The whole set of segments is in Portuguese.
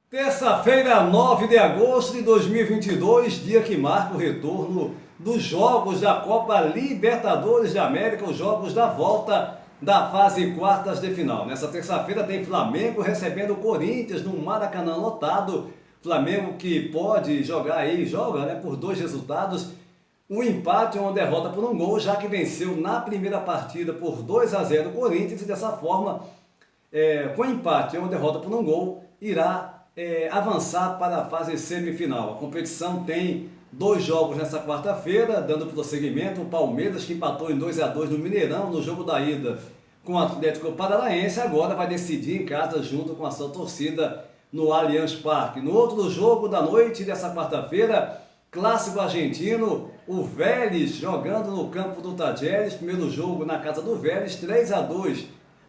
Terça-feira, 9 de agosto de 2022, dia que marca o retorno dos jogos da Copa Libertadores de América, os jogos da volta da fase quartas de final. Nessa terça-feira tem Flamengo recebendo o Corinthians no Maracanã lotado. Flamengo que pode jogar aí, joga, né, por dois resultados. Um empate ou uma derrota por um gol, já que venceu na primeira partida por 2-0 o Corinthians e dessa forma, com empate ou uma derrota por um gol, irá avançar para a fase semifinal. A competição tem dois jogos nessa quarta-feira, dando prosseguimento. O Palmeiras, que empatou em 2-2 no Mineirão, no jogo da ida com o Atlético Paranaense, agora vai decidir em casa junto com a sua torcida no Allianz Parque. No outro jogo da noite dessa quarta-feira, clássico argentino, o Vélez jogando no campo do Tajeres, primeiro jogo na casa do Vélez, 3-2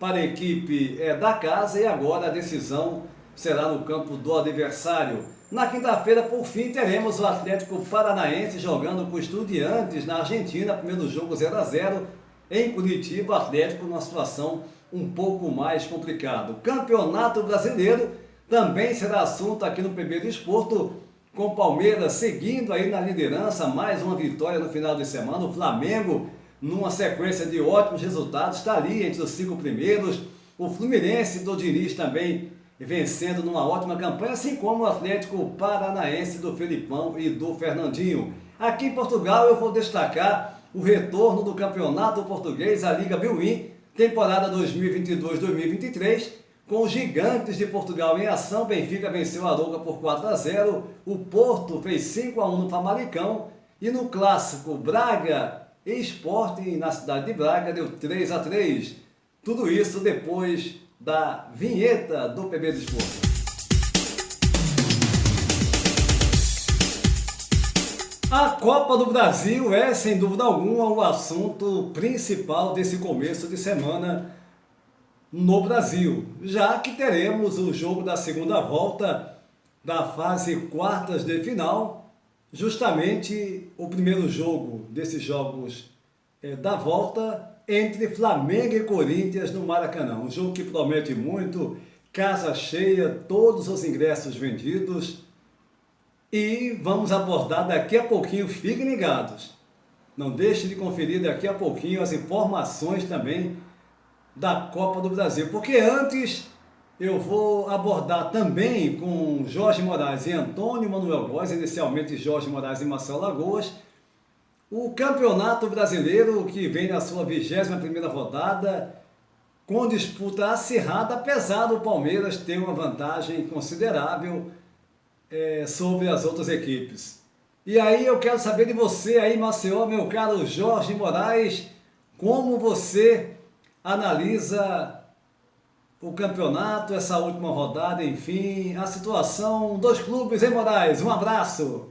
para a equipe da casa, e agora a decisão será no campo do adversário. Na quinta-feira, por fim, teremos o Atlético Paranaense jogando com o Estudiantes na Argentina, primeiro jogo 0-0. Em Curitiba, o Atlético numa situação um pouco mais complicada. O Campeonato Brasileiro também será assunto aqui no PB do Esporto, com o Palmeiras seguindo aí na liderança, mais uma vitória no final de semana. O Flamengo, numa sequência de ótimos resultados, está ali entre os 5 primeiros. O Fluminense do Diniz também vencendo numa ótima campanha, assim como o Atlético Paranaense do Felipão e do Fernandinho. Aqui em Portugal eu vou destacar o retorno do Campeonato Português, a Liga Biuim, temporada 2022-2023, com os gigantes de Portugal em ação. Benfica venceu a Arouca por 4-0, o Porto fez 5-1 no Famalicão, e no clássico Braga e Sporting na cidade de Braga deu 3-3. Tudo isso depois da vinheta do PB do Esporte. A Copa do Brasil é, sem dúvida alguma, o assunto principal desse começo de semana no Brasil, já que teremos o jogo da segunda volta da fase quartas de final, justamente o primeiro jogo desses jogos da volta entre Flamengo e Corinthians no Maracanã. Um jogo que promete muito, casa cheia, todos os ingressos vendidos. E vamos abordar daqui a pouquinho, fiquem ligados. Não deixe de conferir daqui a pouquinho as informações também da Copa do Brasil. Porque antes eu vou abordar também com Jorge Moraes e Antônio Manuel Góes, inicialmente Jorge Moraes e Marcelo Lagoas, o Campeonato Brasileiro, que vem na sua 21ª rodada, com disputa acirrada, apesar do Palmeiras ter uma vantagem considerável sobre as outras equipes. E aí eu quero saber de você aí, Maceió, meu caro Jorge Moraes, como você analisa o campeonato, essa última rodada, enfim, a situação dos clubes, hein, Moraes? Um abraço!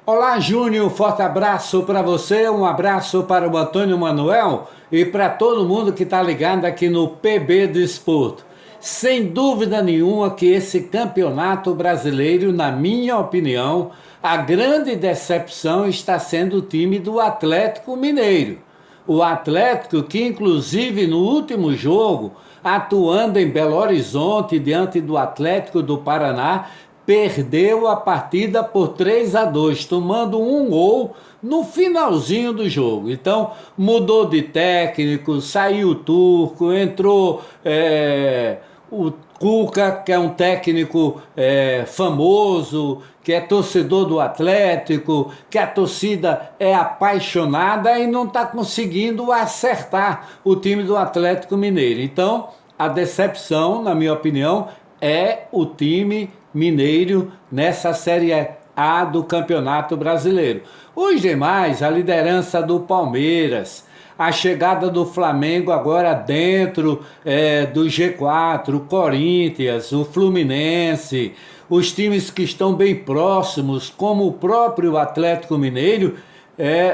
Olá, Júnior, forte abraço para você, um abraço para o Antônio Manuel e para todo mundo que está ligado aqui no PB do Esporto. Sem dúvida nenhuma que esse campeonato brasileiro, na minha opinião, a grande decepção está sendo o time do Atlético Mineiro. O Atlético que, inclusive, no último jogo, atuando em Belo Horizonte, diante do Atlético do Paraná, perdeu a partida por 3-2, tomando um gol no finalzinho do jogo. Então, mudou de técnico, saiu o Turco, entrou o Cuca, que é um técnico famoso, que é torcedor do Atlético, que a torcida é apaixonada e não está conseguindo acertar o time do Atlético Mineiro. Então, a decepção, na minha opinião, é o time mineiro nessa Série A do Campeonato Brasileiro. Os demais, a liderança do Palmeiras, a chegada do Flamengo agora dentro do G4, o Corinthians, o Fluminense, os times que estão bem próximos, como o próprio Atlético Mineiro,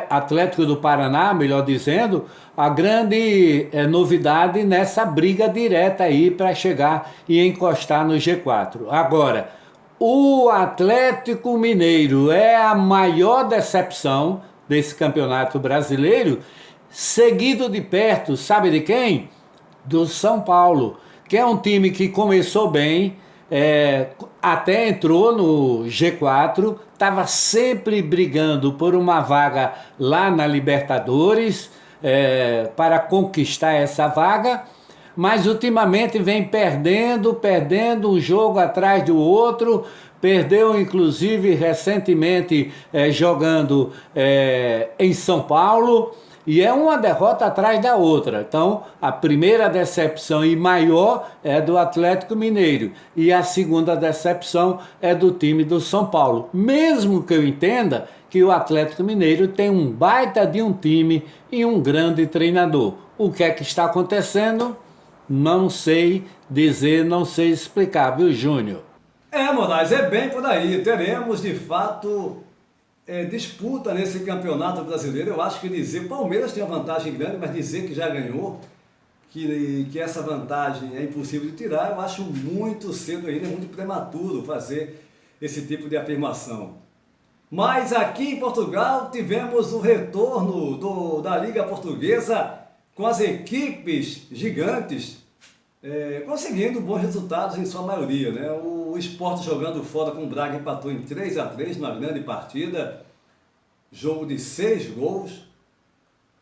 Atlético do Paraná, melhor dizendo, a grande novidade nessa briga direta aí para chegar e encostar no G4. Agora, o Atlético Mineiro é a maior decepção desse campeonato brasileiro, seguido de perto, sabe de quem? Do São Paulo, que é um time que começou bem, até entrou no G4, estava sempre brigando por uma vaga lá na Libertadores, para conquistar essa vaga, mas ultimamente vem perdendo um jogo atrás do outro. Perdeu inclusive recentemente jogando em São Paulo, e é uma derrota atrás da outra. Então, a primeira decepção e maior é do Atlético Mineiro, e a segunda decepção é do time do São Paulo. Mesmo que eu entenda que o Atlético Mineiro tem um baita de um time e um grande treinador. O que é que está acontecendo? Não sei dizer, não sei explicar, viu, Júnior? Moraes, é bem por aí. Teremos, de fato, disputa nesse campeonato brasileiro. Eu acho que dizer, o Palmeiras tem uma vantagem grande, mas dizer que já ganhou, que essa vantagem é impossível de tirar, eu acho muito cedo ainda, é muito prematuro fazer esse tipo de afirmação. Mas aqui em Portugal tivemos o retorno da Liga Portuguesa com as equipes gigantes conseguindo bons resultados em sua maioria, né? O Sport jogando fora com o Braga empatou em 3-3 numa grande partida, jogo de 6 gols.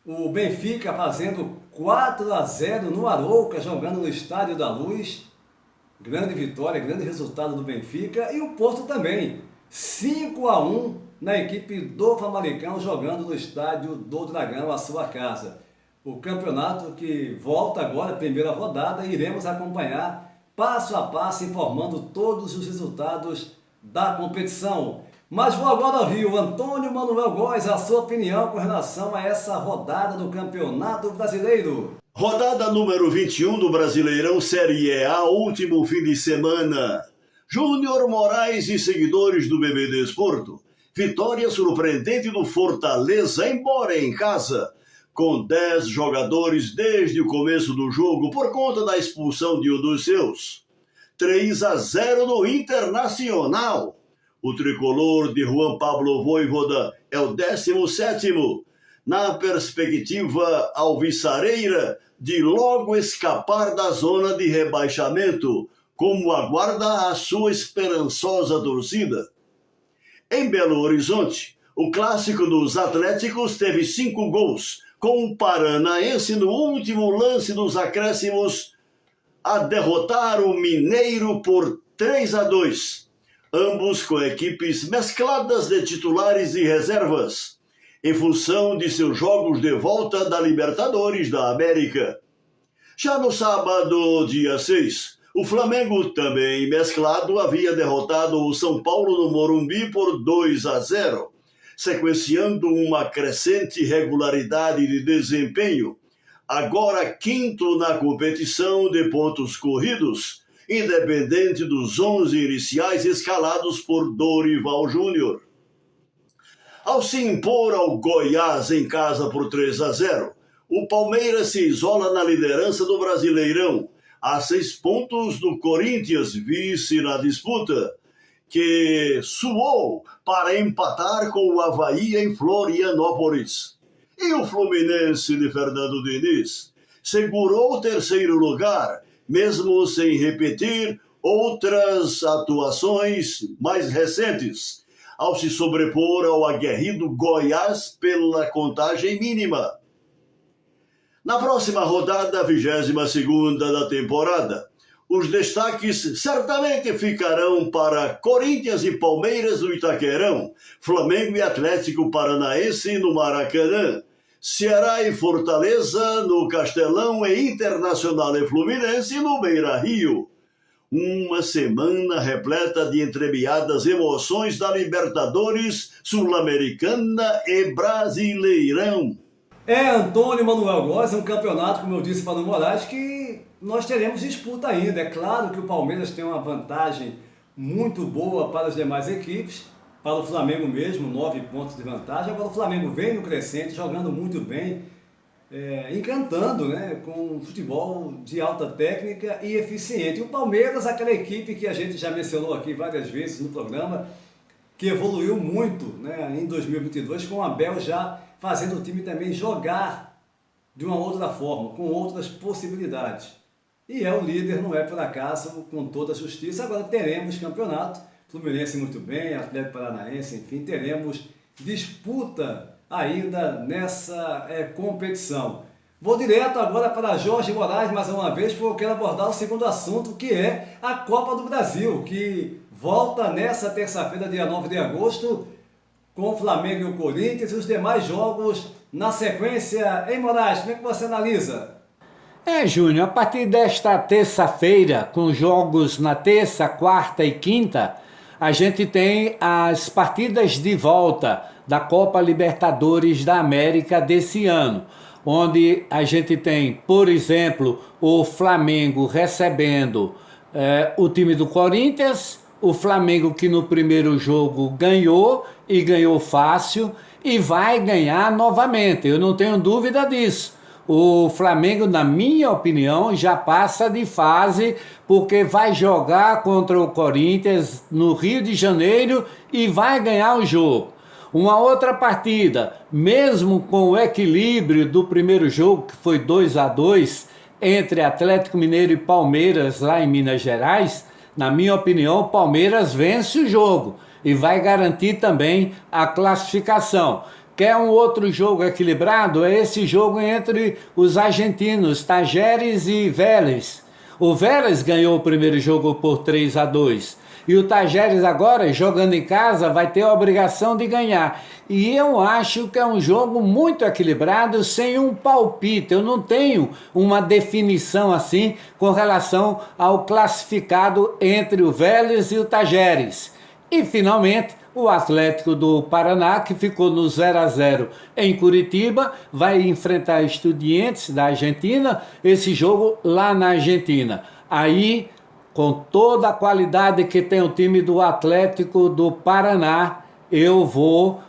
O Benfica fazendo 4-0 no Arouca, jogando no Estádio da Luz. Grande vitória, grande resultado do Benfica. E o Porto também, 5-1 na equipe do Famalicão, jogando no Estádio do Dragão, a sua casa. O campeonato que volta agora, primeira rodada, e iremos acompanhar passo a passo, informando todos os resultados da competição. Mas vou agora ouvir o Antônio Manuel Góes, a sua opinião com relação a essa rodada do Campeonato Brasileiro. Rodada número 21 do Brasileirão Série A, último fim de semana. Júnior Moraes e seguidores do BB Desporto. Vitória surpreendente do Fortaleza, embora em casa, com 10 jogadores desde o começo do jogo por conta da expulsão de um dos seus. 3-0 no Internacional. O tricolor de Juan Pablo Vojvoda é o 17º, na perspectiva alvissareira de logo escapar da zona de rebaixamento, como aguarda a sua esperançosa torcida. Em Belo Horizonte, o clássico dos Atléticos teve 5 gols, com o Paranaense no último lance dos acréscimos a derrotar o Mineiro por 3-2. Ambos com equipes mescladas de titulares e reservas, em função de seus jogos de volta da Libertadores da América. Já no sábado, dia 6, o Flamengo, também mesclado, havia derrotado o São Paulo no Morumbi por 2-0, sequenciando uma crescente regularidade de desempenho, agora quinto na competição de pontos corridos, independente dos 11 iniciais escalados por Dorival Júnior. Ao se impor ao Goiás em casa por 3-0, o Palmeiras se isola na liderança do Brasileirão, a 6 pontos do Corinthians, vice na disputa, que suou para empatar com o Avaí em Florianópolis. E o Fluminense de Fernando Diniz segurou o 3º lugar, mesmo sem repetir outras atuações mais recentes, ao se sobrepor ao aguerrido Goiás pela contagem mínima. Na próxima rodada, 22ª da temporada, os destaques certamente ficarão para Corinthians e Palmeiras no Itaquerão, Flamengo e Atlético Paranaense no Maracanã, Ceará e Fortaleza no Castelão e Internacional e Fluminense no Beira-Rio. Uma semana repleta de entremeadas emoções da Libertadores, Sul-Americana e Brasileirão. Antônio Manuel Góes, é um campeonato, como eu disse para o Moraes, que nós teremos disputa ainda. É claro que o Palmeiras tem uma vantagem muito boa para as demais equipes, para o Flamengo mesmo, 9 pontos de vantagem. Agora o Flamengo vem no crescente, jogando muito bem, encantando, né, com um futebol de alta técnica e eficiente. E o Palmeiras, aquela equipe que a gente já mencionou aqui várias vezes no programa, que evoluiu muito, né, em 2022, com o Abel já fazendo o time também jogar de uma outra forma, com outras possibilidades. e é o líder, não é por acaso, com toda a justiça. Agora teremos campeonato, Fluminense muito bem, Atlético Paranaense, enfim, teremos disputa ainda nessa competição. Vou direto agora para Jorge Moraes, mais uma vez, porque eu quero abordar o segundo assunto, que é a Copa do Brasil, que volta nessa terça-feira, dia 9 de agosto, com o Flamengo e o Corinthians e os demais jogos na sequência. Hein, Moraes, como é que você analisa? Júnior, a partir desta terça-feira, com jogos na terça, quarta e quinta, a gente tem as partidas de volta da Copa Libertadores da América desse ano, onde a gente tem, por exemplo, o Flamengo recebendo o time do Corinthians, o Flamengo que no primeiro jogo ganhou e ganhou fácil e vai ganhar novamente, eu não tenho dúvida disso. O Flamengo, na minha opinião, já passa de fase porque vai jogar contra o Corinthians no Rio de Janeiro e vai ganhar o jogo. Uma outra partida, mesmo com o equilíbrio do primeiro jogo, que foi 2-2, entre Atlético Mineiro e Palmeiras, lá em Minas Gerais, na minha opinião, o Palmeiras vence o jogo e vai garantir também a classificação. Quer um outro jogo equilibrado? É esse jogo entre os argentinos, Tajeres e Vélez. O Vélez ganhou o primeiro jogo por 3-2. E o Tajeres agora, jogando em casa, vai ter a obrigação de ganhar. E eu acho que é um jogo muito equilibrado, sem um palpite. Eu não tenho uma definição assim com relação ao classificado entre o Vélez e o Tajeres. E, finalmente, o Atlético do Paraná, que ficou no 0-0 em Curitiba, vai enfrentar Estudiantes da Argentina, esse jogo lá na Argentina. Aí, com toda a qualidade que tem o time do Atlético do Paraná, eu vou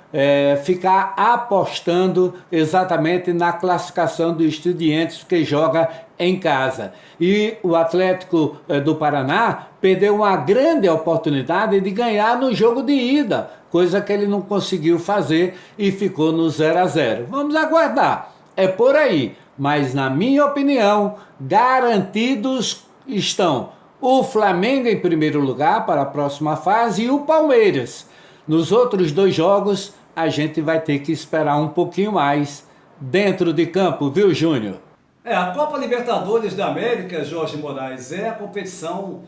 ficar apostando exatamente na classificação do Estudiantes, que joga em casa. E o Atlético do Paraná perdeu uma grande oportunidade de ganhar no jogo de ida, coisa que ele não conseguiu fazer e ficou no 0-0. Vamos aguardar, é por aí, mas na minha opinião, garantidos estão o Flamengo em primeiro lugar para a próxima fase e o Palmeiras. Nos outros dois jogos, a gente vai ter que esperar um pouquinho mais dentro de campo, viu, Júnior? A Copa Libertadores da América, Jorge Moraes, é a competição,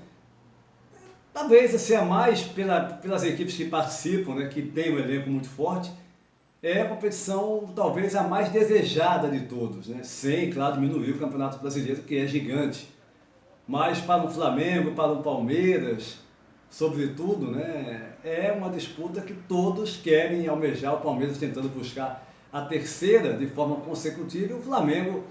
talvez assim, a mais pelas equipes que participam, né, que tem um elenco muito forte, é a competição talvez a mais desejada de todos, né? Sem, claro, diminuir o Campeonato Brasileiro, que é gigante. Mas para o Flamengo, para o Palmeiras, sobretudo, né, é uma disputa que todos querem almejar, o Palmeiras tentando buscar a terceira de forma consecutiva e o Flamengo,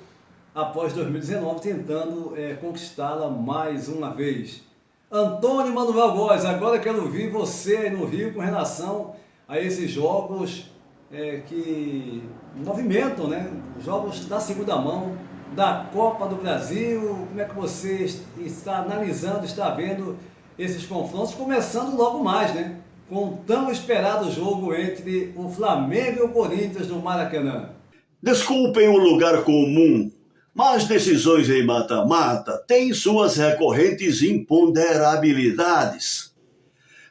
após 2019, tentando conquistá-la mais uma vez. Antônio Manuel Góes, agora quero ouvir você aí no Rio com relação a esses jogos que movimentam, né, os jogos da segunda mão, da Copa do Brasil. Como é que você está analisando, está vendo esses confrontos, começando logo mais, né? Com o tão esperado jogo entre o Flamengo e o Corinthians no Maracanã. Desculpem o lugar comum, mas decisões em mata-mata têm suas recorrentes imponderabilidades.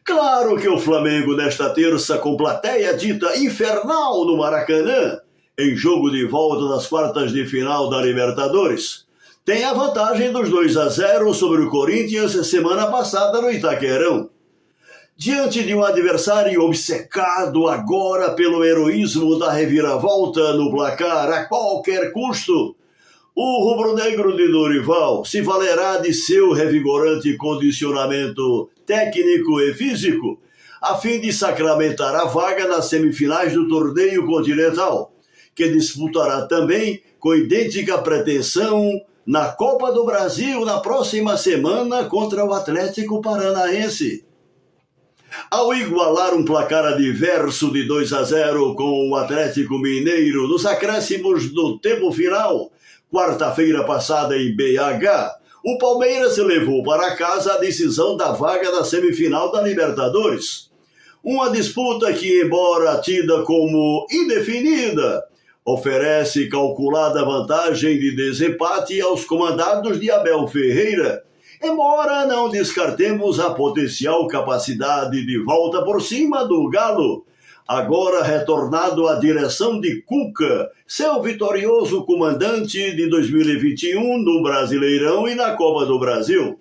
Claro que o Flamengo nesta terça com plateia dita infernal no Maracanã, em jogo de volta das quartas de final da Libertadores, tem a vantagem dos 2-0 sobre o Corinthians semana passada no Itaquerão. Diante de um adversário obcecado agora pelo heroísmo da reviravolta no placar a qualquer custo, o rubro-negro de Dorival se valerá de seu revigorante condicionamento técnico e físico a fim de sacramentar a vaga nas semifinais do torneio continental, que disputará também com idêntica pretensão na Copa do Brasil na próxima semana contra o Atlético Paranaense. Ao igualar um placar adverso de 2-0 com o Atlético Mineiro nos acréscimos do tempo final, quarta-feira passada em BH, o Palmeiras levou para casa a decisão da vaga da semifinal da Libertadores. Uma disputa que, embora tida como indefinida, oferece calculada vantagem de desempate aos comandados de Abel Ferreira, embora não descartemos a potencial capacidade de volta por cima do Galo, agora retornado à direção de Cuca, seu vitorioso comandante de 2021 no Brasileirão e na Copa do Brasil.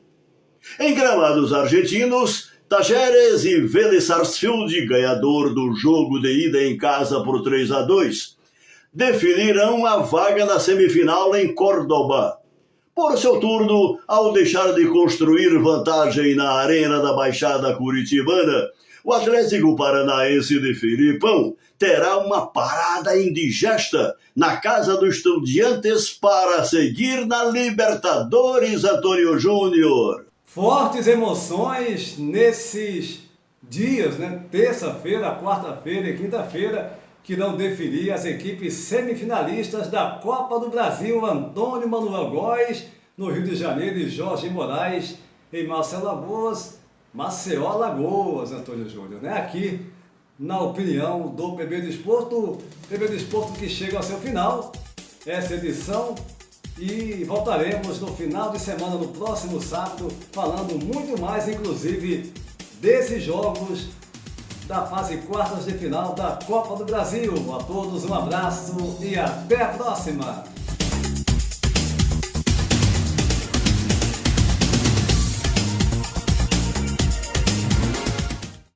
Em gramados argentinos, Tajeres e Vélez Sarsfield, ganhador do jogo de ida em casa por 3-2, definirão a vaga na semifinal em Córdoba. Por seu turno, ao deixar de construir vantagem na Arena da Baixada Curitibana, o Atlético Paranaense de Filipão terá uma parada indigesta na casa dos Estudiantes para seguir na Libertadores, Antônio Júnior. Fortes emoções nesses dias, né? Terça-feira, quarta-feira e quinta-feira, que irão definir as equipes semifinalistas da Copa do Brasil. Antônio Manuel Góes, no Rio de Janeiro, e Jorge Moraes, em Maceió, Alagoas, Antônio Júnior, né? Aqui, na opinião do PB Desporto que chega ao seu final, essa edição, e voltaremos no final de semana, no próximo sábado, falando muito mais, inclusive, desses jogos da fase quartas de final da Copa do Brasil. A todos um abraço e até a próxima!